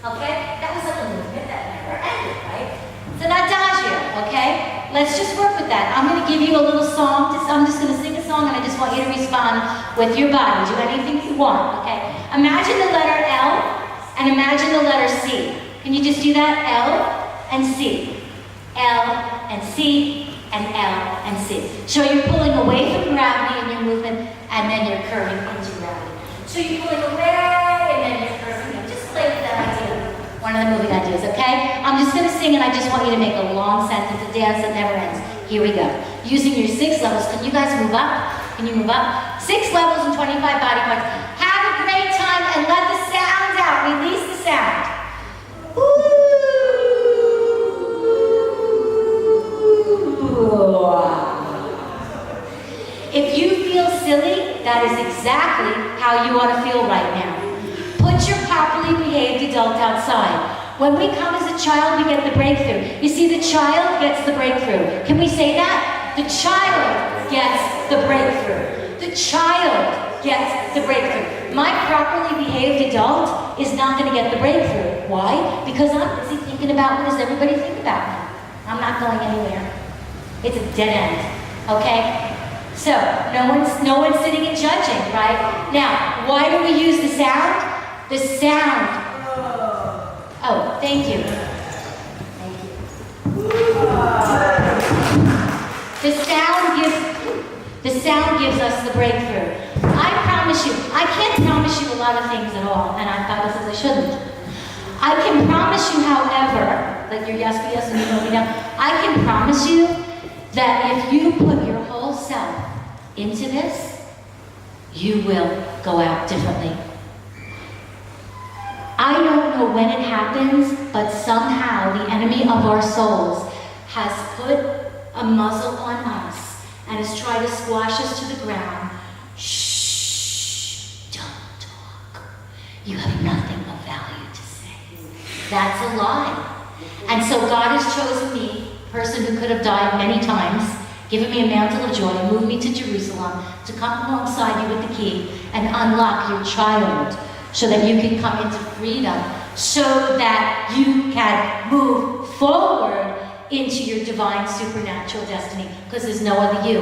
Okay? That was like a movement that never ended, right? It's an adagio, okay? Let's just work with that. I'm going to give you a little song. I'm just going to sing a song, and I just want you to respond with your body. Do anything you want, okay? Imagine the letter L, and imagine the letter C. Can you just do that? L and C. L and C and L and C. So you're pulling away from gravity in your movement, and then you're curving into gravity. So you're pulling away, and then you're curving. Just play with that idea. One of the moving ideas, okay? I'm just going to sing, and I just want you to make a long sentence, a dance that never ends. Here we go. Using your 6 levels. Can you guys move up? Can you move up? 6 levels and 25 body parts. Have a great time and let the sound out. Release the sound. Ooh. If you feel silly, that is exactly how you ought to feel right now. Put your properly behaved adult outside. When we come as a child, we get the breakthrough. You see, the child gets the breakthrough. Can we say that? The child gets the breakthrough. The child gets the breakthrough. My properly behaved adult is not going to get the breakthrough. Why? Because I'm busy thinking about what does everybody think about me. I'm not going anywhere. It's a dead end. Okay? So, no one's sitting and judging, right? Now, why do we use the sound? The sound. Oh, thank you. Thank you. The sound gives us the breakthrough. I promise you, I can't promise you a lot of things at all, and I says I shouldn't. I can promise you, however, like your yes be yes and your no be no, I can promise you that if you put your whole self into this, you will go out differently. I don't know when it happens, but somehow the enemy of our souls has put a muzzle on us and has tried to squash us to the ground. Shh, don't talk. You have nothing of value to say. That's a lie. And so God has chosen me, a person who could have died many times, given me a mantle of joy, moved me to Jerusalem to come alongside you with the key and unlock your child so that you can come into freedom, so that you can move forward into your divine supernatural destiny, because there's no other you.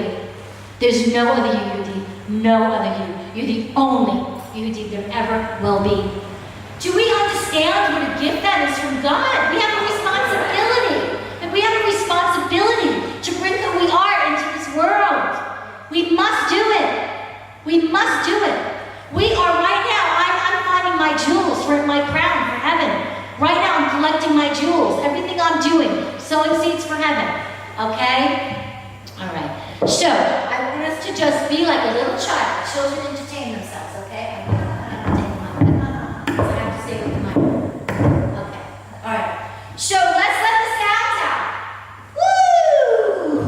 There's no other you, Yehudi. No other you. You're the only Yehudi there ever will be. Do we understand what a gift that is from God? We have a responsibility. And we have a responsibility to bring who we are into this world. We must do it. We must do it. We are right now, I'm finding my jewels for my crown for heaven. Right now I'm collecting my jewels. Everything I'm doing, sowing seeds for heaven. Okay? All right. So, I want us to just be like a little child. Children entertain themselves, okay? I'm entertain them. So I have to say with the mic. Okay. All right. So, let's let the sound out.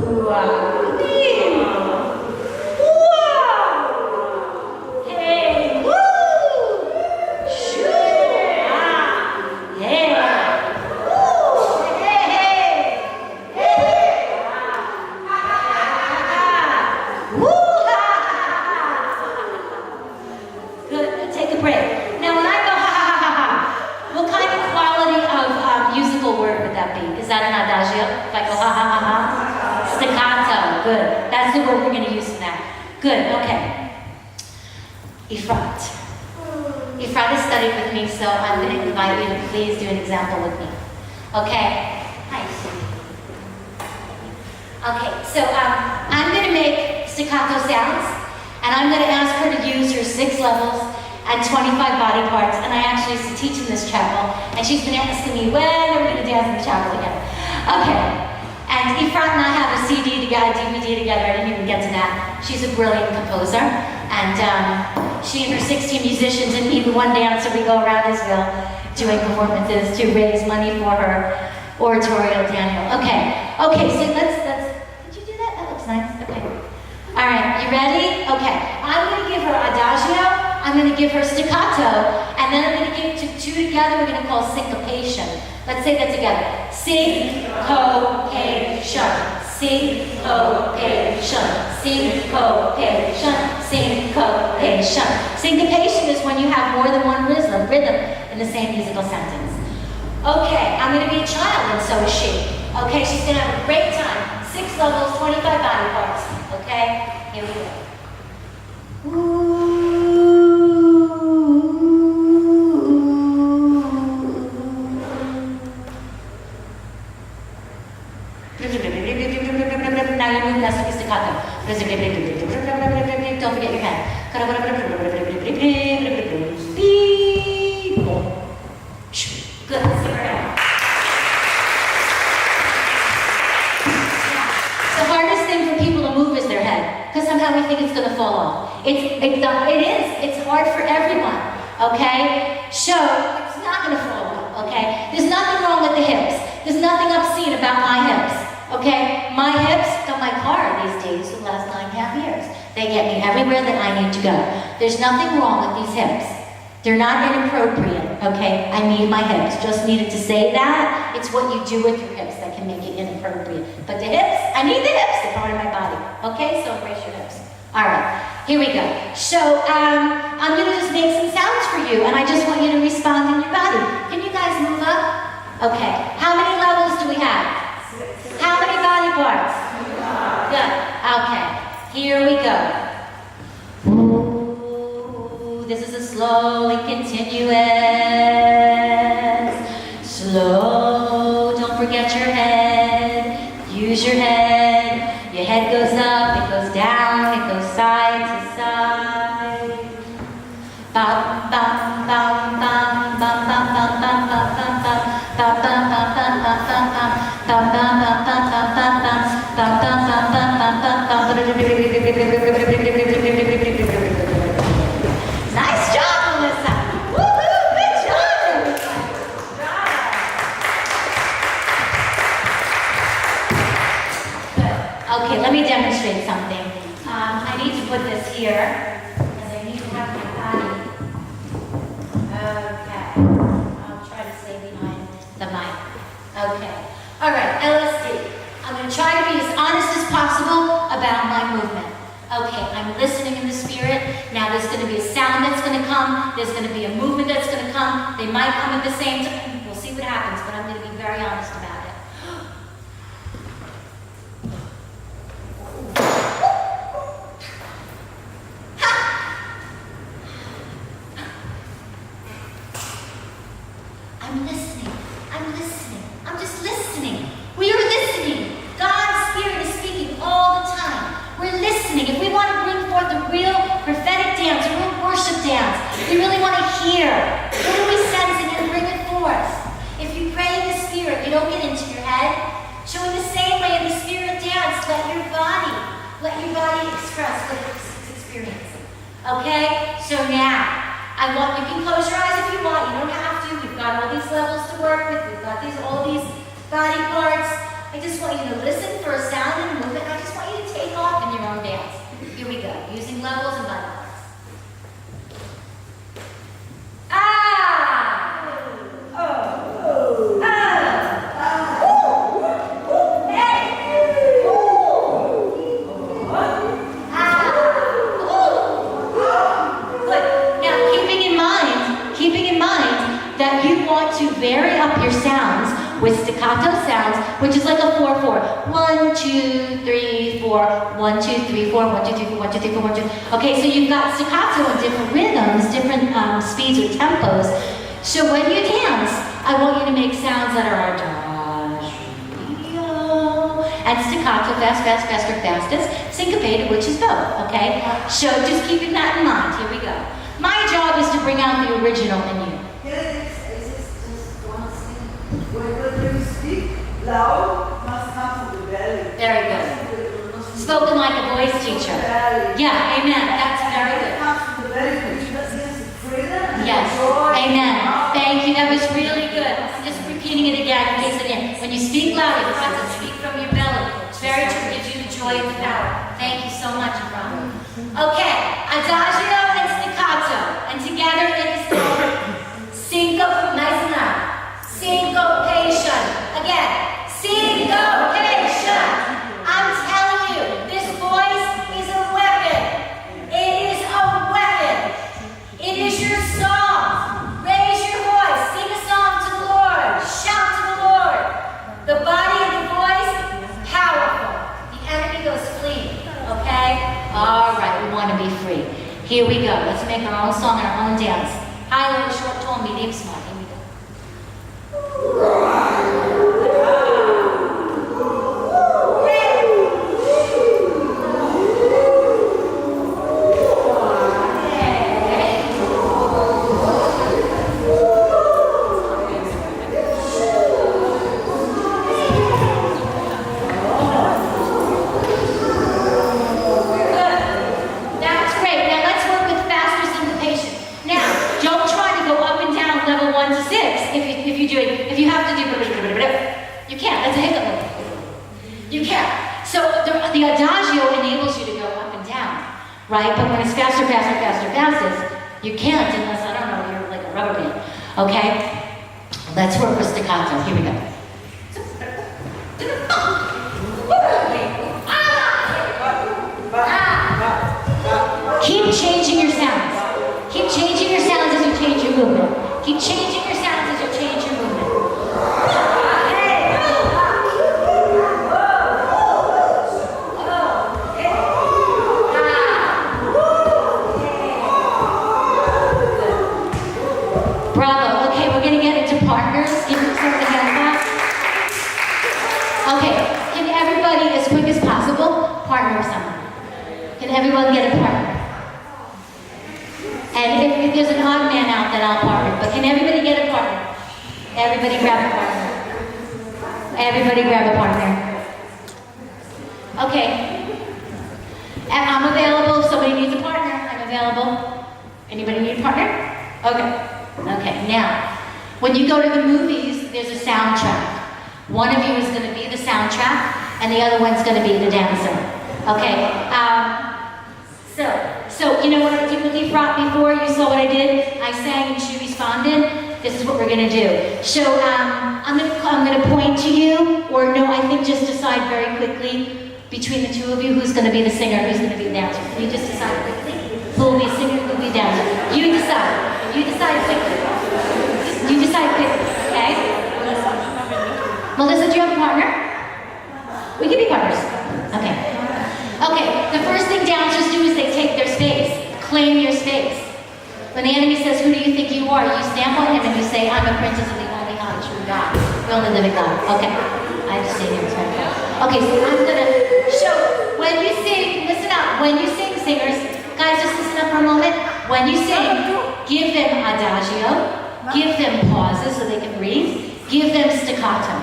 Woo! Wow. Good. That's the word we're going to use for that. Good. Okay. Efrat. Efrat has studied with me, so I'm going to invite you to please do an example with me. Okay. Hi, sweetie. Okay. So I'm going to make staccato sounds, and I'm going to ask her to use her 6 levels and 25 body parts. And I actually used to teach in this chapel, and she's been asking me when are we going to dance in the chapel again. Okay. And Efrat and I have a CD together, DVD together. I didn't even get to that. She's a brilliant composer. And she and her 16 musicians and me, the one dancer, we go around Israel doing performances to raise money for her oratorio, Daniel. Okay, so let's, did you do that? That looks nice. Okay. All right, you ready? Okay. I'm going to give her adagio. I'm going to give her staccato. And then I'm going to give two together. We're going to call syncopation. Let's say that together. Syncopation. Syncopation. Syncopation. Syncopation. Syncopation is when you have more than one rhythm in the same musical sentence. Okay, I'm going to be a child, and so is she. Okay, she's going to have a great time. 6 levels, 25 body parts. Okay, here we go. Now you move, that's like a staccato. Don't forget your head. Good. The hardest thing for people to move is their head, because somehow we think it's going to fall off. It is. It's hard for everyone. Okay? So it's not going to fall off. Okay? There's nothing wrong with the hips. There's nothing obscene about my hips. Okay? My hips got my car these days for the last 9.5 years. They get me everywhere that I need to go. There's nothing wrong with these hips. They're not inappropriate, okay? I need my hips. Just needed to say that. It's what you do with your hips that can make it inappropriate. But the hips, I need the hips. They're part of my body. Okay, so embrace your hips. All right, here we go. So I'm going to just make some sounds for you, and I just want you to respond in your body. Can you guys move up? Okay. How many levels do we have? How many body parts? Good. Okay. Here we go. Ooh, this is a slow and continuous. Slow. Don't forget your head. Use your head. Your head goes up, it goes down, it goes side to side. Bum bum bum bum bum bum bum bum bum bum bum bum bum bum bum bum bum bum Nice job, Melissa. Woohoo! Good job. Good. Okay, let me demonstrate something. I need to put this here because I need to have my body. Okay. I'll try to stay behind the mic. Okay. All right, LSD. I'm going to try to be as honest as possible about my movement. Okay, I'm listening in the spirit. Now there's going to be a sound that's going to come. There's going to be a movement that's going to come. They might come at the same time. We'll see what happens, but I'm going to be very honest about it. I'm listening. I'm listening. I'm just listening. We are listening. God's Spirit is speaking all the time. We're listening. If we want to bring forth a real prophetic dance, a real worship dance, we really want to hear. What are we sensing and bring it forth? If you pray in the Spirit, you don't get into your head. So in the same way, in the Spirit dance, let your body express what it's experiencing. Okay? So now, you can close your eyes if you want. You don't have to. We've got all these levels to work with. We've got all these body parts. I just want you to listen for a sound and movement. I just want you to take off in your own dance. Here we go. Using levels and body parts. Ah! Oh! Oh! Ah! That you want to vary up your sounds with staccato sounds, which is like a 4/4. 1, 2, 3, 4. 1, 2, 3, 4. 1, 2, 3, 4. 1, 2, 3, 4. 1, 2. Okay, so you've got staccato in different rhythms, different speeds or tempos. So when you dance, I want you to make sounds that are and staccato, fast, fast, faster, fastest, syncopated, which is both. Okay, so just keeping that in mind. Here we go. My job is to bring out the original in you. When you speak loud, must come from the belly. Very good. Spoken like a voice teacher. Yeah, amen. That's very good. Yes, amen. Thank you. That was really good. Just repeating it again. When you speak loud, you have to speak from your belly. It's very true. It gives you the joy and the power. Thank you so much, Ron. Okay, adagio and staccato, and together it is called syncopation. Nice and loud. Syncopation. Again, syncopation. I'm telling you, this voice is a weapon. It is a weapon. It is your song. Raise your voice. Sing a song to the Lord. Here we go. Let's make our own song and our own dance. High, low, short, tall, medium, small. Here we go. Right? But when it's faster, you can't unless, I don't know, you're like a rubber band. Okay? Let's work with staccato. Here we go. Keep changing your sounds. Keep changing your sounds as you change your movement. Keep changing your sounds as you change your movement. Bravo. Okay, we're going to get into partners. Give yourself a hand clap. Okay, can everybody, as quick as possible, partner with someone? Can everyone get a partner? And if there's an odd man out, then I'll partner. But can everybody get a partner? Everybody grab a partner. Everybody grab a partner. Okay. And I'm available. If somebody needs a partner, I'm available. Anybody need a partner? Okay. Okay, now, when you go to the movies, there's a soundtrack. One of you is going to be the soundtrack, and the other one's going to be the dancer. Okay, so you know what I did with Leaf Rock before? You saw what I did? I sang and she responded. This is what we're going to do. So I'm going to point to you, or no, I think just decide very quickly between the two of you who's going to be the singer, who's going to be the dancer. Can you just decide quickly? Who will be a singer, who will be a dancer? You decide. You decide quickly. You decide quickly, okay? Melissa, do you have a partner? We can be partners. Okay. Okay, the first thing dancers do is they take their space. Claim your space. When the enemy says, who do you think you are? You stamp on him and you say, I'm a princess of the only high true God. The only living God. Okay. I have to stay here. Okay, so I'm going to show, when you sing, listen up. When you sing, singers, guys, just listen up for a moment. When you sing, give them adagio, give them pauses so they can breathe, give them staccato,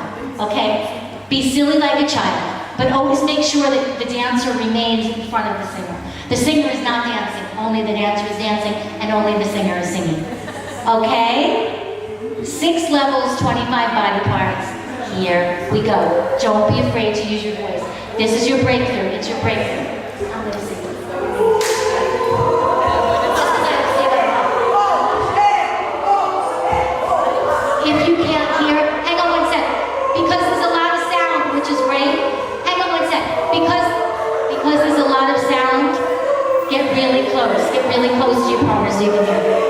okay? Be silly like a child, but always make sure that the dancer remains in front of the singer. The singer is not dancing, only the dancer is dancing, and only the singer is singing. Okay? 6 levels, 25 body parts. Here we go. Don't be afraid to use your voice. This is your breakthrough. It's your breakthrough. I'm going to sing. If you can't hear, hang on one sec. Because there's a lot of sound, which is great. Hang on one sec. Because there's a lot of sound, get really close. Get really close to your partner so you can hear.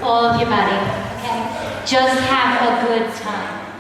all of your body, okay? Just have a good time.